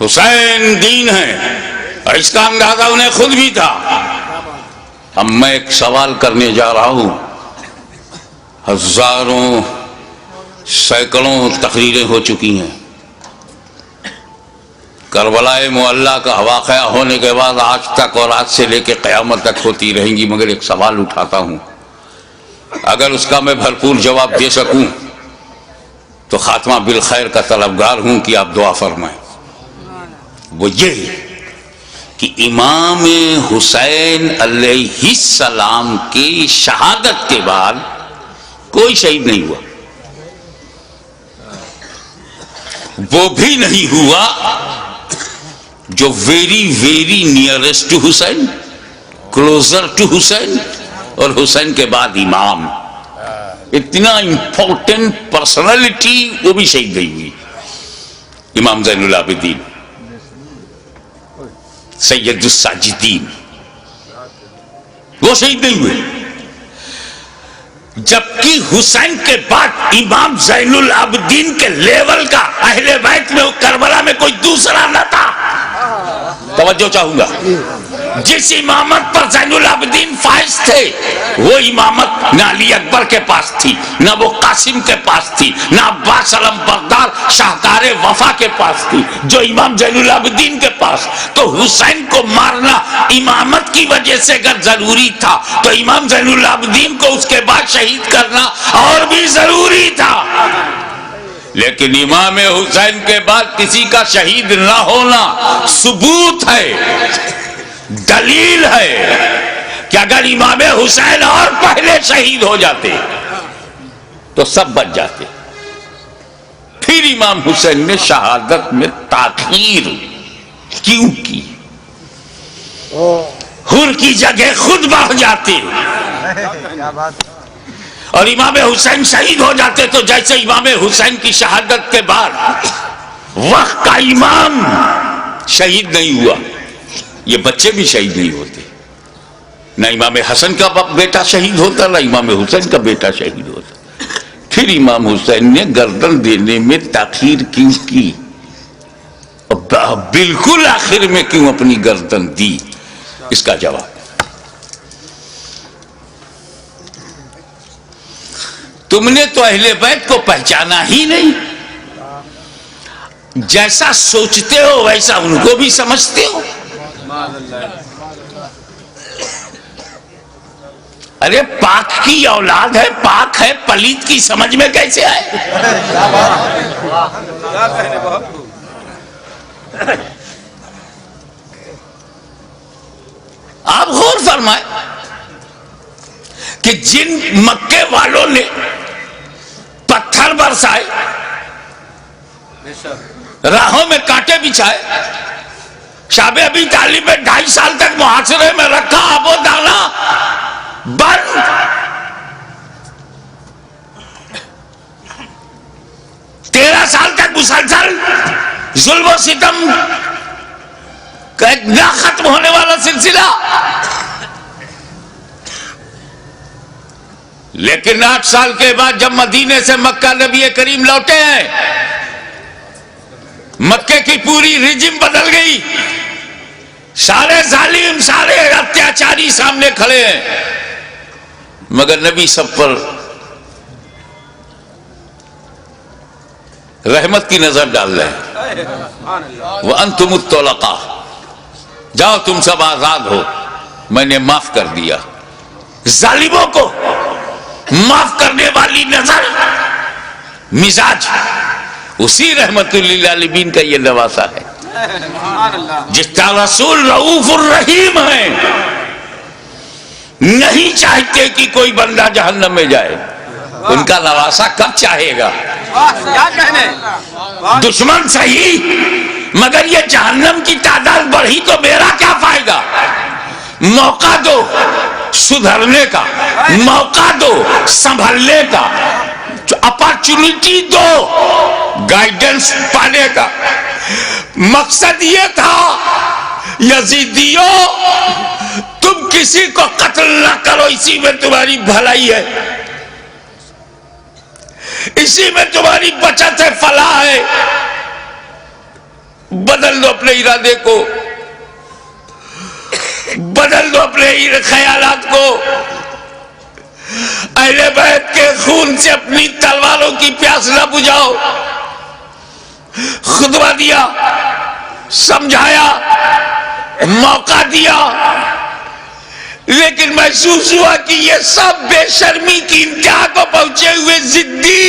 حسین دین ہے، اور اس کا اندازہ انہیں خود بھی تھا۔ اب میں ایک سوال کرنے جا رہا ہوں، ہزاروں سینکڑوں تقریریں ہو چکی ہیں، کربلا معلیٰ کا واقعہ ہونے کے بعد آج تک اور آج سے لے کے قیامت تک ہوتی رہیں گی، مگر ایک سوال اٹھاتا ہوں، اگر اس کا میں بھرپور جواب دے سکوں تو خاتمہ بالخیر کا طلبگار ہوں کہ آپ دعا فرمائیں۔ وہ یہ کہ امام حسین علیہ السلام کی شہادت کے بعد کوئی شہید نہیں ہوا، وہ بھی نہیں ہوا جو very nearest to Hussain, closer to Hussain, اور حسین کے بعد امام، اتنا امپورٹنٹ پرسنالٹی وہ بھی شہید نہیں ہوئی۔ امام زین العابدین، سید الساجدین، وہ شہید نہیں ہوئے، جبکہ حسین کے بعد امام زین العابدین کے لیول کا اہل بیت میں کربلا میں کوئی دوسرا نہ تھا۔ توجہ چاہوں گا، جس امامت پر زین العابدین فائز تھے وہ امامت نہ علی اکبر کے پاس تھی، نہ وہ قاسم کے پاس تھی، نہ عباس علم بردار شاہکار وفا کے پاس تھی، جو امام زین العابدین کے پاس۔ تو حسین کو مارنا امامت کی وجہ سے اگر ضروری تھا تو امام زین العابدین کو اس کے بعد شہید کرنا اور بھی ضروری تھا۔ لیکن امام حسین کے بعد کسی کا شہید نہ ہونا ثبوت ہے، دلیل ہے کہ اگر امام حسین اور پہلے شہید ہو جاتے تو سب بچ جاتے۔ پھر امام حسین نے شہادت میں تاخیر کیوں کی؟ حر کی جگہ خود بڑھ جاتے، اور امام حسین شہید ہو جاتے تو جیسے امام حسین کی شہادت کے بعد وقت کا امام شہید نہیں ہوا، یہ بچے بھی شہید نہیں ہوتے، نہ امام حسن کا بیٹا شہید ہوتا نہ امام حسین کا بیٹا شہید ہوتا۔ پھر امام حسین نے گردن دینے میں تاخیر کیوں کی؟ بالکل آخر میں کیوں اپنی گردن دی؟ اس کا جواب، تم نے تو اہل بیت کو پہچانا ہی نہیں، جیسا سوچتے ہو ویسا ان کو بھی سمجھتے ہو۔ ارے پاک کی اولاد ہے، پاک ہے، پلیت کی سمجھ میں کیسے آئے؟ آپ غور فرمائیں کہ جن مکے والوں نے پتھر برسائے، راہوں میں کانٹے بچھائے، شاب ابی طالب میں 2.5 سال تک محاصرے میں رکھا، آب و دانا بند، 13 سال تک مسلسل ظلم و ستم کا ایک نہ ختم ہونے والا سلسلہ۔ لیکن 8 سال کے بعد جب مدینے سے مکہ نبی کریم لوٹے ہیں، مکے کی پوری ریجم بدل گئی، سارے ظالم، سارے اتیاچاری سامنے کھڑے ہیں، مگر نبی سب پر رحمت کی نظر ڈال رہے ہیں۔ وَأَنْتُمُ الطُّلَقَاءُ، جاؤ تم سب آزاد ہو، میں نے معاف کر دیا۔ ظالموں کو معاف کرنے والی نظر، مزاج، اسی رحمت للعالمین کا یہ نواسا ہے، جس کا رسول رؤوف الرحیم ہے، نہیں چاہتے کہ کوئی بندہ جہنم میں جائے، ان کا نواسا کب چاہے گا؟ دشمن صحیح، مگر یہ جہنم کی تعداد بڑھی تو میرا کیا فائدہ؟ موقع دو سدھرنے کا، موقع دو سنبھلنے کا، اپارچونٹی دو گائیڈنس پانے کا۔ مقصد یہ تھا یزیدیوں تم کسی کو قتل نہ کرو، اسی میں تمہاری بھلائی ہے، اسی میں تمہاری بچت ہے، فلاح ہے۔ بدل دو اپنے ارادے کو، بدل دو اپنے خیالات کو، اہل بیت کے خون سے اپنی تلواروں کی پیاس نہ بجھاؤ۔ خطبہ دیا، سمجھایا، موقع دیا، لیکن محسوس ہوا کہ یہ سب بے شرمی کی انتہا کو پہنچے ہوئے ضدی،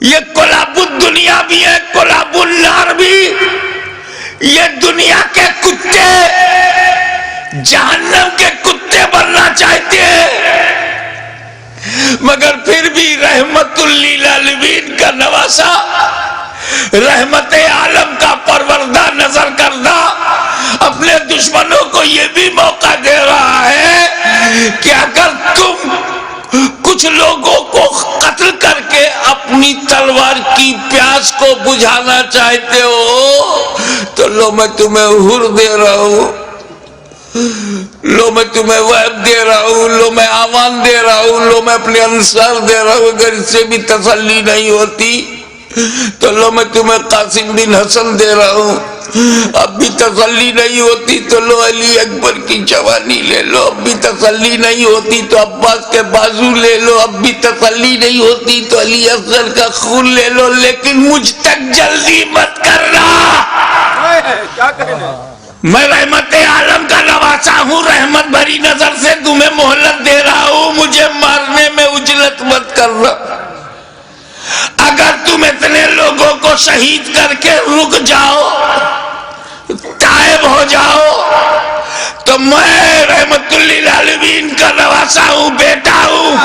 یہ کلاب الدنیا بھی ہے، کلاب النار بھی، یہ دنیا کے کتے جہنم کے کتے بننا چاہتے ہیں، مگر پھر بھی رحمت للعالمین کا نواسا، رحمت عالم کا پروردہ نظر کردہ اپنے دشمنوں کو یہ بھی موقع دے رہا ہے کہ اگر تم کچھ لوگوں کو قتل کر کے اپنی تلوار کی پیاس کو بجھانا چاہتے ہو تو لو میں تمہیں حر دے رہا ہوں، لو میں تمہیں وہب دے رہا ہوں، لو میں آمان دے رہا ہوں، لو میں اپنے انصار دے رہا ہوں۔ اگر اس سے بھی تسلی نہیں ہوتی تو لو میں تمہیں قاسم بن حسن دے رہا ہوں، اب بھی تسلی نہیں ہوتی تو لو علی اکبر کی جوانی لے لو، اب بھی تسلی نہیں ہوتی تو عباس کے بازو لے لو، اب بھی تسلی نہیں ہوتی تو علی اصغر کا خون لے لو، لیکن مجھ تک جلدی مت کرنا۔ میں رحمت عالم کا نواسا ہوں، رحمت بھری نظر سے تمہیں مہلت دے رہا ہوں، مجھے مارنے میں عجلت مت کرنا۔ اگر تم اتنے لوگوں کو شہید کر کے رک جاؤ، تائب ہو جاؤ، تو میں رحمت للعالمین کا نواسا ہوں، بیٹا ہوں،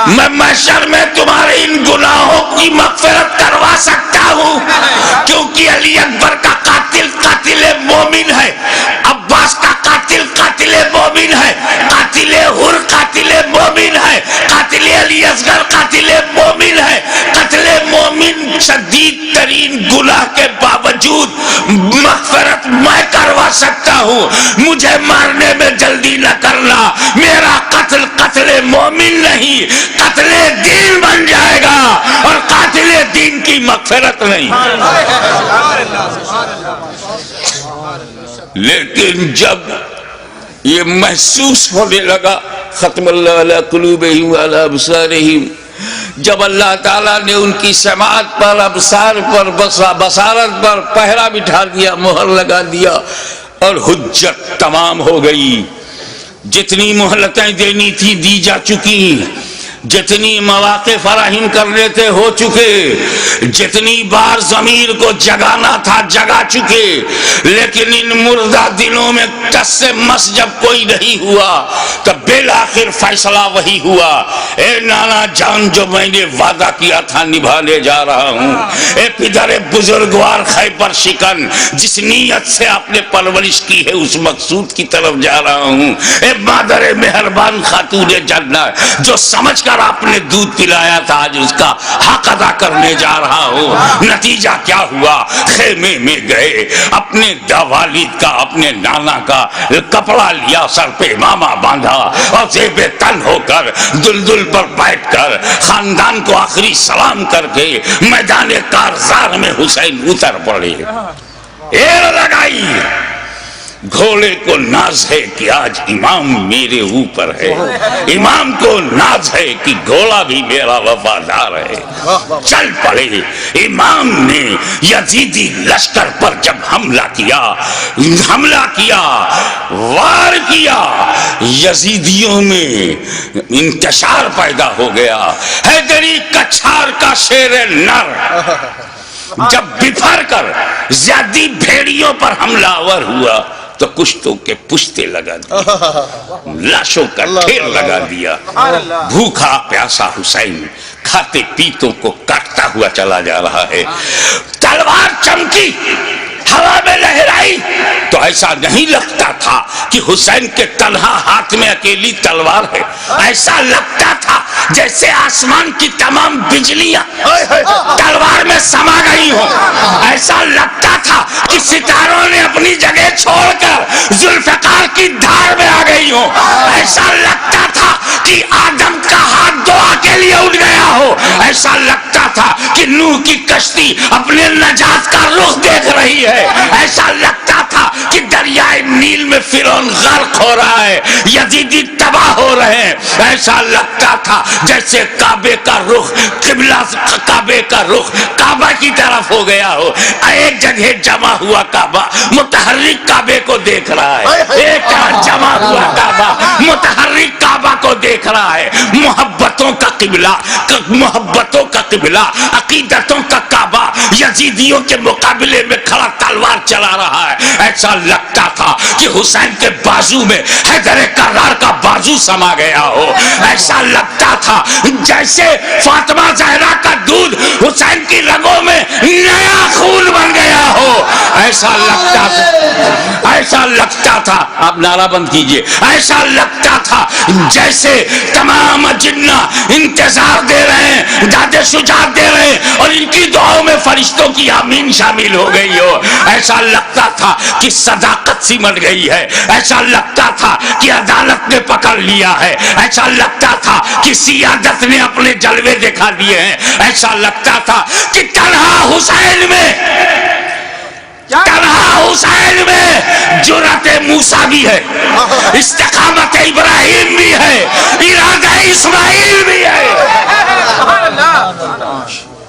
میں محشر میں تمہارے ان گناہوں کی مغفرت کروا سکتا ہوں، کیونکہ علی اکبر کا قاتل قاتل مومن ہے، عباس کا قاتل قاتل مومن ہے، قاتل حر قاتل مومن ہے، قاتل علی اصغر قاتل مومن ہے۔ قتل مومن شدید ترین گناہ کے باوجود مغفرت میں کروا سکتا ہوں، مجھے مارنے میں جلدی نہ کرنا، میرا قتل قتل مومن نہیں قتل دین بن جائے گا، اور قاتل دین کی مغفرت نہیں۔ لیکن جب یہ محسوس ہونے لگا، ختم اللہ علی قلوبہم وعلی ابصارہم، جب اللہ تعالیٰ نے ان کی سماعت پر، ابصار پر، بصارت پر پہرا بٹھا دیا، مہر لگا دیا، اور حجت تمام ہو گئی، جتنی مہلتیں دینی تھی دی جا چکی، جتنی مواقع فراہم کرنے تھے ہو چکے، جتنی بار ضمیر کو جگانا تھا جگا چکے، لیکن ان مردہ دلوں میں ٹس سے مس جب کوئی نہیں ہوا تب بالآخر فیصلہ وہی ہوا، اے نانا جان جو میں نے وعدہ کیا تھا نبھانے جا رہا ہوں، اے پدر بزرگوار خیبر شکن جس نیت سے آپ نے پرورش کی ہے اس مقصود کی طرف جا رہا ہوں، اے مادر مہربان خاتون جنت جو سمجھ کر آپ نے دودھ پلایا تھا آج اس کا حق ادا کرنے جا رہا ہوں۔ نتیجہ کیا ہوا؟ خیمے میں گئے، اپنے والد کا اپنے نانا کا کپڑا لیا، سر پہ امامہ باندھا، اور زیب تن ہو کر دلدل پر بیٹھ کر خاندان کو آخری سلام کر کے میدان کارزار میں حسین اتر پڑے، ایر لگائی۔ گھوڑے کو ناز ہے کہ آج امام میرے اوپر ہے، امام کو ناز ہے کہ گھوڑا بھی میرا وفادار ہے۔ چل پڑے، امام نے یزیدی لشکر پر جب حملہ کیا، وار کیا، یزیدیوں میں انتشار پیدا ہو گیا۔ حیدری کچھار کا شیر نر جب بفر کر زیادی بھیڑیوں پر حملہ آور ہوا تو کشتوں کے پشتے لگا دیا، لاشوں کا ڈھیر لگا دیا۔ بھوکا پیاسا حسین کھاتے پیتوں کو کاٹتا ہوا چلا جا رہا ہے، تلوار چمکی، ہوا میں لہرائی تو ایسا نہیں لگتا تھا کہ حسین کے تنہا ہاتھ میں اکیلی تلوار ہے، ایسا لگتا تھا جیسے آسمان کی تمام بجلیاں تلوار میں سما گئی ہوں، ایسا لگتا تھا کہ ستاروں نے اپنی جگہ چھوڑ کر ذوالفقار کی دھار میں آ گئی ہوں، ایسا لگتا تھا کہ آدم کا ہاتھ دعا کے لیے ایسا لگتا تھا کہ نوح کی کشتی اپنے نجات کا رخ دیکھ رہی ہے، ایسا لگتا تھا کہ دریائے نیل میں فرعون غرق ہو رہا ہے، یزیدی تباہ ہو رہے ہیں، ایسا لگتا تھا جیسے کعبے کا رخ قبلہ، کعبے کا رخ کعبہ کی طرف ہو گیا ہو، ایک جگہ جمع ہوا کعبہ متحرک کعبے کو دیکھ رہا ہے، ایک جمع ہوا کعبہ متحرک کعبہ کو دیکھ رہا ہے، محبتوں کا قبلہ، محبتوں کا قبلہ، عقیدتوں کا کعبہ یزیدیوں کے مقابلے میں کھڑا تلوار چلا رہا ہے۔ ایسا لگتا تھا کہ حسین کے بازو میں حیدر کرار کا بازو سما گیا ہو، ایسا لگتا تھا جیسے فاطمہ زہرا کا دودھ حسین کی رگوں میں نیا خون بن گیا ہو، ایسا لگتا تھا، ایسا لگتا تھا، آپ نعرہ بند کیجئے، ایسا لگتا تھا جیسے تمام جنہ انتظار دے رہے ہیں، داد شجاعت دے رہے ہیں اور ان کی دعاؤں میں فرشتوں کی آمین شامل ہو گئی ہو، ایسا لگتا تھا کہ صداقت سمٹ گئی ہے، ایسا لگتا تھا کہ عدالت نے پکڑ لیا ہے، ایسا لگتا تھا کہ سیادت نے اپنے جلوے دکھا دیے ہیں، ایسا لگتا تھا کہ تنہا حسین میں، تنہا حسین میں جرأت موسیٰ بھی ہے، استقامت ابراہیم بھی ہے، ارادہ اسماعیل بھی ہے۔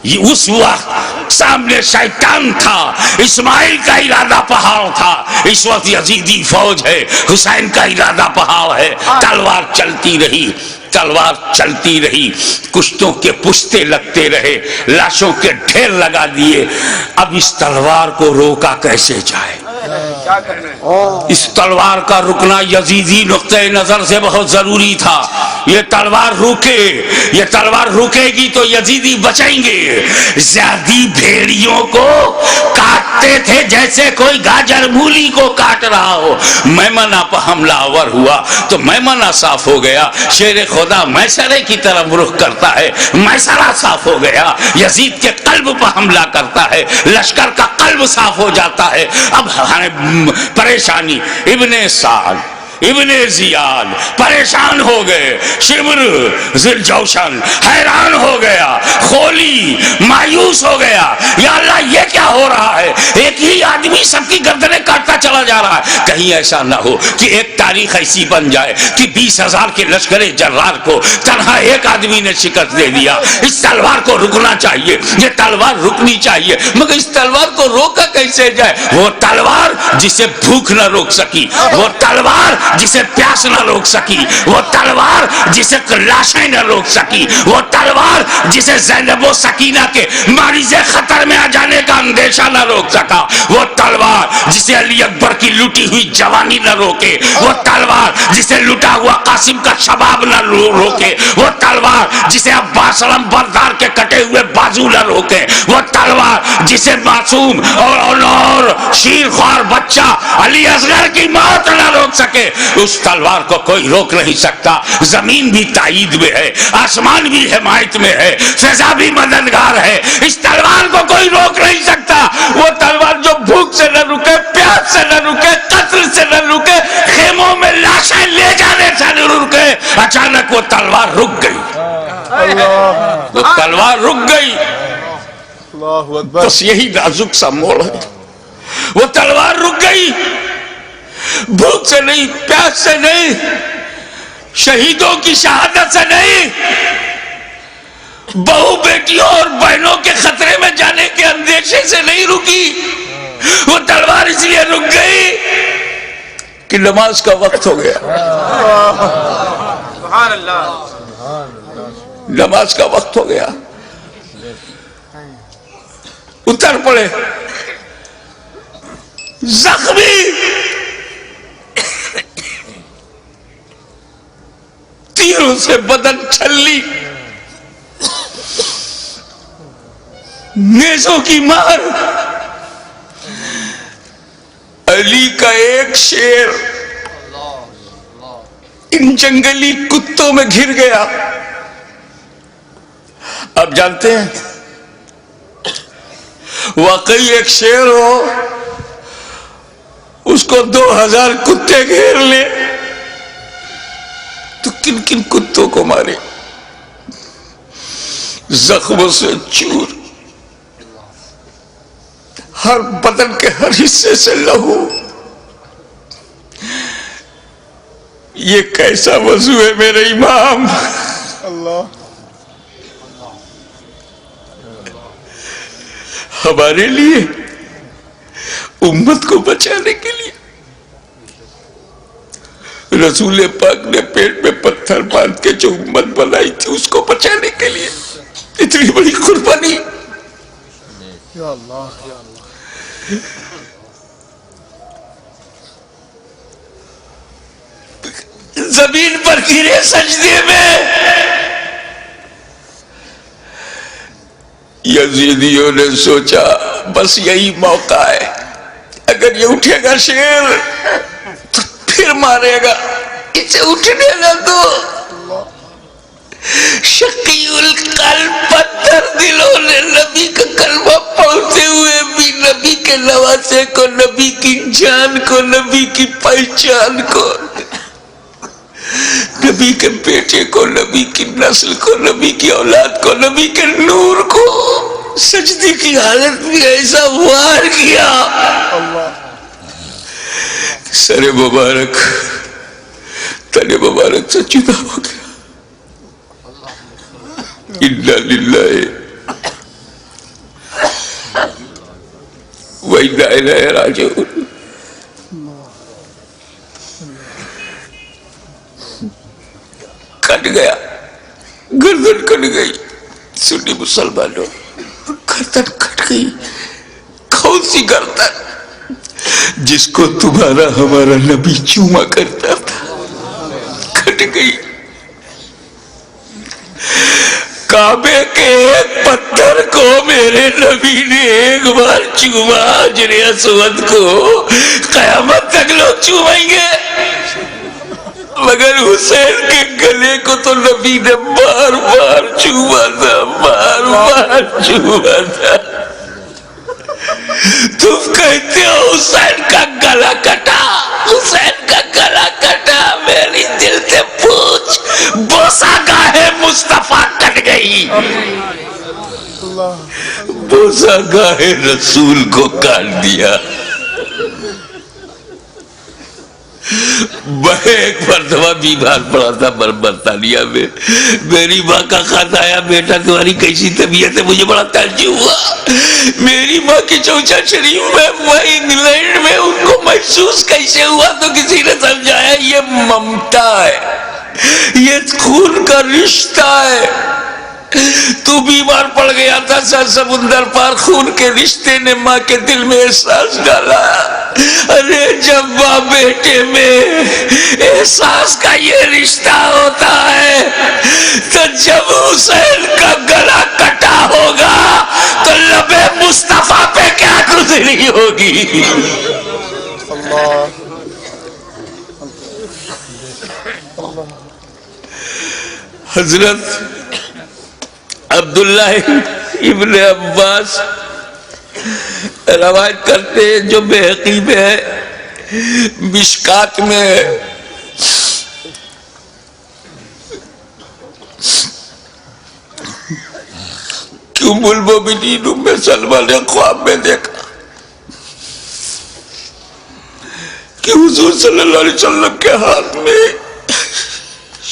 اس وقت سامنے شیطان تھا، اسماعیل کا ارادہ پہاڑ تھا، اس وقت یزیدی فوج ہے، حسین کا ارادہ پہاڑ ہے، تلوار چلتی رہی، تلوار چلتی رہی، کشتوں کے پشتے لگتے رہے، لاشوں کے ڈھیر لگا دیے، اب اس تلوار کو روکا کیسے جائے؟ اس تلوار کا رکنا یزیدی نقطہ نظر سے بہت ضروری تھا، یہ تلوار روکے، یہ تلوار رکے گی تو یزیدی بچیں گے۔ زیادی بھیڑیوں کو کاٹتے تھے جیسے کوئی گاجر مولی کو کاٹ رہا ہو، میمنہ پر حملہ آور ہوا تو میمنہ صاف ہو گیا، شیر خدا میسرے کی طرف رخ کرتا ہے، میسرہ صاف ہو گیا، یزید کے قلب پر حملہ کرتا ہے، لشکر کا قلب صاف ہو جاتا ہے۔ اب پریشانی، ابن سعد، ابن زیاد پریشان ہو گئے، شمر ذوالجوشن حیران ہو گیا، خولی مایوس ہو گیا، یا اللہ یہ کیا ہو رہا ہے، ایک ہی آدمی سب کی گردنیں کاٹتا چلا جا رہا ہے، کہیں ایسا نہ ہو کہ ایک تاریخ ایسی بن جائے کہ 20,000 کے لشکر جرار کو تنہا ایک آدمی نے شکست دے دیا۔ اس تلوار کو رکنا چاہیے، یہ تلوار رکنی چاہیے، مگر اس تلوار کو روکا کیسے جائے؟ وہ تلوار جسے بھوک نہ روک سکی، وہ تلوار جسے پیاس نہ روک سکی، وہ تلوار جسے لاشیں نہ روک سکی، وہ تلوار جسے زینب و سکینہ کے مریض خطر میں آ جانے کا اندیشہ نہ روک سکا، وہ تلوار جسے علی اکبر کی لٹی ہوئی جوانی نہ روکے، وہ تلوار جسے لٹا ہوا قاسم کا شباب نہ روکے، وہ تلوار جسے عباس علم بردار کے کٹے ہوئے بازو نہ روکے، وہ تلوار جسے معصوم اور شیر خوار بچہ علی اصغر کی موت نہ روک سکے، اس تلوار کو کوئی روک نہیں سکتا۔ زمین بھی تائید میں ہے، آسمان بھی حمایت میں ہے، فضا بھی مددگار ہے، اس تلوار کو کوئی روک نہیں سکتا۔ وہ تلوار جو بھوک سے نہ رکے، پیاس سے نہ رکے، قتل سے نہ رکے، خیموں میں لاشیں لے جانے سے نہ رکے، اچانک وہ تلوار رک گئی، وہ تلوار رک گئی۔ بس یہی نازک سا موڑ ہے، وہ تلوار رک گئی، بھوک سے نہیں، پیاس سے نہیں، شہیدوں کی شہادت سے نہیں، بہو بیٹیوں اور بہنوں کے خطرے میں جانے کے اندیشے سے نہیں رکی، وہ تلوار اس لیے رک گئی کہ نماز کا وقت ہو گیا، نماز کا وقت ہو گیا، اتر پڑے زخمی، تیروں سے بدن چھلی، نیزوں کی مار، علی کا ایک شیر ان جنگلی کتوں میں گھر گیا۔ آپ جانتے ہیں واقعی ایک شیر ہو، اس کو 2000 کتے گھیر لے تو کن کن کتوں کو مارے؟ زخموں سے چور، ہر بدن کے ہر حصے سے لہو. یہ کیسا وضو ہے میرے امام؟ ہمارے لیے، امت کو بچانے کے لیے رسول پاک نے پیٹ میں پتھر باندھ کے جو امت بنائی تھی اس کو بچانے کے لیے اتنی بڑی قربانی. یا اللہ یا اللہ. زمین پر گرے سجدے میں. یزیدیوں نے سوچا بس یہی موقع ہے، اگر یہ اٹھے گا شیر تو پھر مارے گا، اسے اٹھنے نہ دو. شقی القلب پتھر دلوں نے نبی کا کلمہ پڑھتے ہوئے بھی نبی کے نواسے کو، نبی کی جان کو، نبی کی پہچان کو، نبی کے بیٹے کو، نبی کی نسل کو، نبی کی اولاد کو، نبی کے نور کو سجدے کی حالت میں ایسا وار کیا سر مبارک تن مبارک سے جدا ہو گیا. انا للہ و انا الیہ راجعون. کٹ گیا، گردن کٹ گئی. سنی مسلمانوں، گردن کٹ گئی. کون سی گردن؟ جس کو تمہارا ہمارا نبی چوما کرتا تھا، کٹ گئی. کعبے کے ایک پتھر کو میرے نبی نے ایک بار چوما، حجر اسود کو قیامت تک لوگ چومیں گے، مگر حسین کے گلے کو تو نبی نے بار بار چوما تھا، بار بار چوما تھا. تم کہتے ہو حسین کا گلا کٹا، حسین کا گلا کٹا. میری دل سے پوچھ، بوسہ گاہ مصطفیٰ کٹ گئی، بوسہ گاہ رسول کو کاٹ دیا. میں ایک مرتبہ بیمار پڑا تھا برطانیہ میں. میری ماں کا خط آیا، بیٹا تمہاری کیسی طبیعت ہے؟ مجھے بڑا تعجب ہوا. میری ماں کی چوچا شریف میں، وہ انگلینڈ میں، ان کو محسوس کیسے ہوا؟ تو کسی نے سمجھایا یہ ممتا ہے، یہ خون کا رشتہ ہے. تو بیمار پڑ گیا تھا، سر سمندر پار خون کے رشتے نے ماں کے دل میں احساس ڈالا. ارے جب ماں بیٹے میں احساس کا یہ رشتہ ہوتا ہے تو جب حسین کا گلا کٹا ہوگا تو لب مصطفیٰ پہ کیا گزری ہوگی. حضرت عبداللہ ابن عباس روایت کرتے ہیں، جو بحقی میں ہے، مشکات میں ہے، کہ ام المومنین ام سلمہ نے خواب میں دیکھا کہ حضور صلی اللہ علیہ وسلم کے ہاتھ میں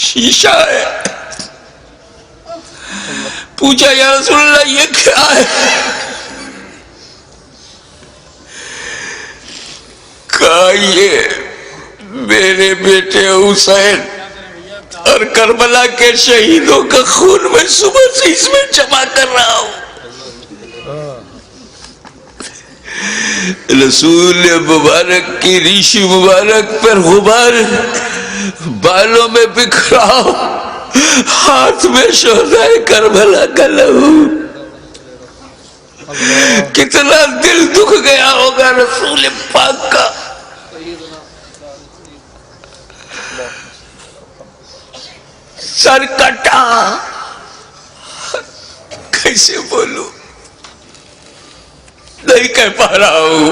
شیشہ ہے. پوچھا یا رسول اللہ یہ کیا ہے؟ کہا یہ میرے بیٹے حسین اور کربلا کے شہیدوں کا خون میں صبح سے اس میں جمع کر رہا ہوں. رسول مبارک کی ریش مبارک پر غبار بالوں میں بکھرا، ہاتھ میں شہدائے کربلا کا لہو. کتنا دل دکھ گیا ہوگا رسول پاک کا. سر کٹا، کیسے بولوں، نہیں کہہ پا رہا ہوں.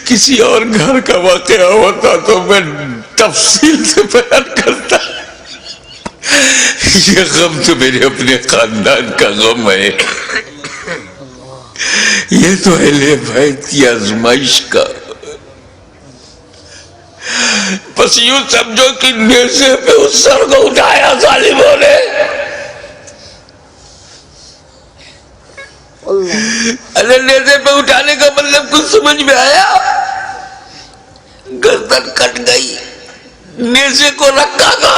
کسی اور گھر کا واقعہ ہوتا تو میں تفصیل سے بیان کرتا. یہ غم تو میرے اپنے خاندان کا غم ہے، یہ تو اہل بیت کی آزمائش کا. بس یوں سمجھو کہ نیزے پہ اس سر کو اٹھایا ظالموں نے. نیزے پہ اٹھانے کا مطلب کچھ سمجھ میں آیا؟ گردن کٹ گئی، نیزے کو رکھا گا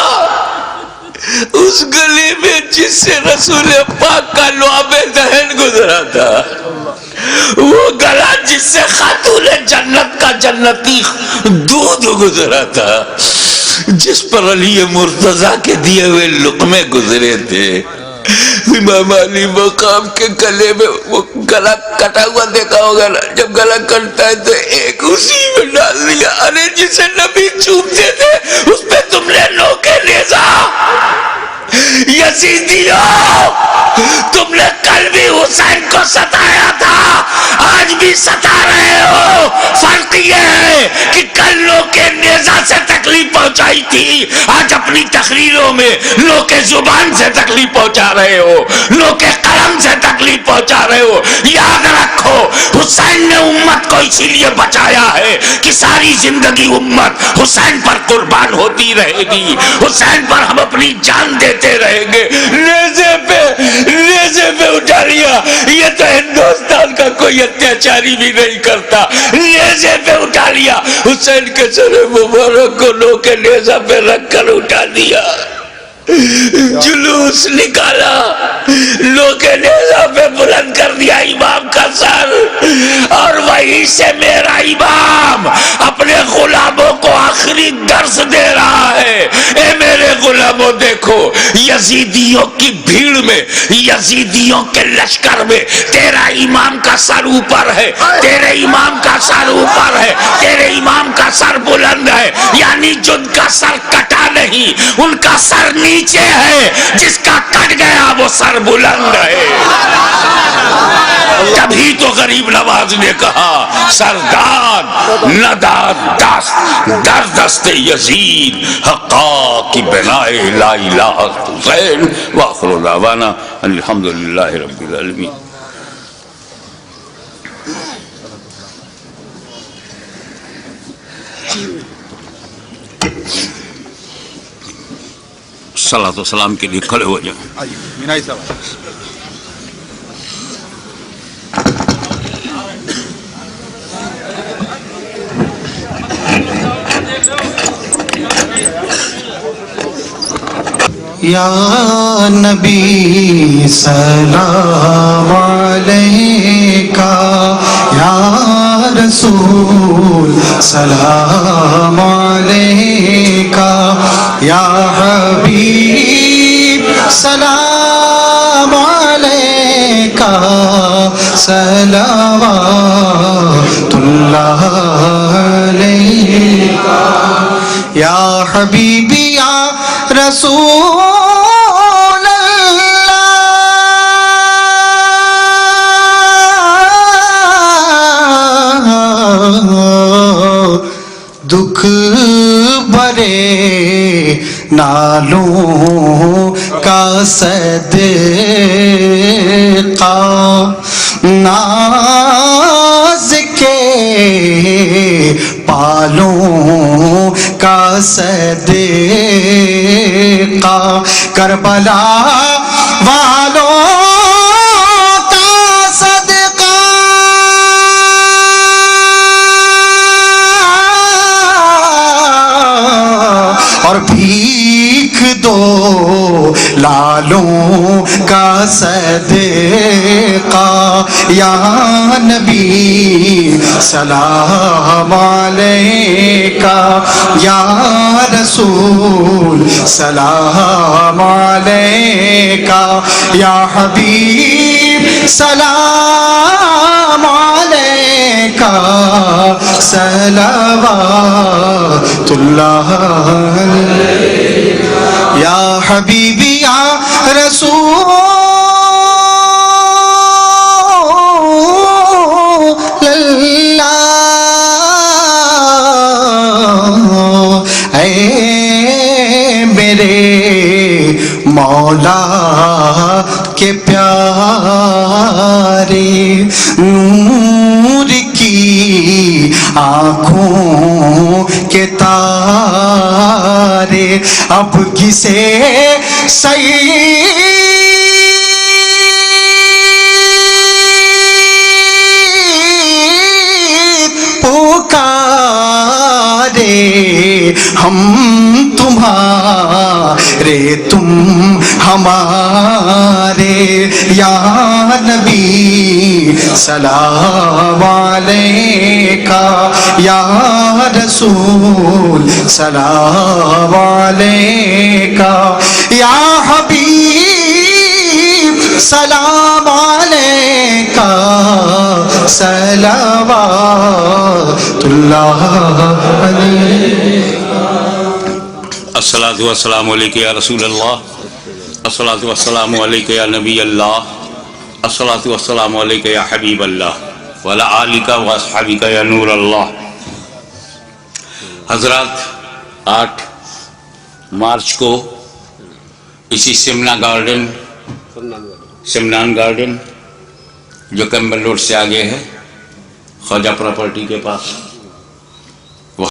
اس گلی میں جس سے رسول پاک کا لعاب دہن گزرا تھا، وہ گلا جس سے خاتون جنت کا جنتی دودھ گزرا تھا، جس پر علی مرتضیٰ کے دیے ہوئے لقمے گزرے تھے. امام علی مقام کے گلے میں وہ گلا کٹا ہوا دیکھا ہوگا نا، جب گلا کٹتا ہے تو ایک اسی میں ڈال دیا. ارے جسے نبی چومتے تھے اس پہ تم نے نوکے نیزا. یزیدیوں، تم نے کل بھی حسین کو ستایا تھا، آج بھی ستا رہے ہو. فرق یہ ہے کہ کل نوکے نیزا سے تکلیف پہنچائی تھی، آج اپنی تقریروں میں نوکے زبان سے تکلیف پہنچا رہے ہو، نوکے قلم سے تکلیف پہنچا رہے ہو. یاد رکھو حسین نے امت کو اسی لیے بچایا ہے کہ ساری زندگی امت حسین پر قربان ہوتی رہے گی، حسین پر ہم اپنی جان دیتے رہیں گے. نیزے پہ اٹھا لیا، یہ تو ہندوستان کا کوئی اتیاچاری بھی نہیں کرتا. نیزے پہ اٹھا لیا، حسین کے سر مبارک کو نوکے نیزہ پہ رکھ کر اٹھا دیا. جلوس نکالا، نوکے نیزہ پہ بلند کر دیا امام کا سر، اور وہیں سے میرا امام اپنے غلاموں کو آخری درس دے رہا ہے. اے میرے غلاموں، دیکھو یزیدیوں کی بھیڑ میں، یزیدیوں کے لشکر میں تیرا امام کا سر اوپر ہے، تیرے امام کا سر اوپر ہے، تیرے امام کا سر بلند ہے. یعنی جن کا سر کٹا نہیں ان کا سر نیچے ہے، جس کا کٹ گیا وہ سر بلند ہے. تبھی تو غریب نواز نے کہا سردار نداد دست در دست یزید حقا کی بنائے لا الہ حسین. وآخر دعوانا الحمدللہ رب العالمین. صلاۃ و سلام کے لیے کھڑے ہو جائیں. مینائی صاحب. یا نبی سلام علیکہ، یا رسول سلام علیکہ، یا حبیب سلام علیکہ، صلوات اللہ علیکہ، یا حبیبی یا رسول دکھ بھرے نالوں کا صدقہ، ناز کے پالوں کا صدقہ، کربلا والوں کا صدقہ، اور بھیک دو لالوں کا صدقہ. یا نبی سلام علیکہ، یا رسول سلام علیکہ، یا حبیب سلام علیکہ، صلوات اللہ علیکہ، یا حبیبی یا رسول اللہ. اے میرے مولا کے پیارے نور کی آنکھوں کے تارے اب کسے پکارے ہم تمہارے تم ہمارے یا نبی سلام علیکہ یا رسول سلام علیکہ یا حبیب سلام علیکہ صلوات اللہ علیہ الصلاۃ والسلام علیک یا رسول اللہ، الصلاۃ والسلام علیک یا نبی اللہ، الصلاۃ والسلام علیک یا حبیب اللہ وعلی آلک و اصحابک یا نور اللہ۔ حضرات، 8 مارچ کو اسی سمنان گارڈن جو کیمبل روڈ سے آگے ہے، خواجہ پراپرٹی کے پاس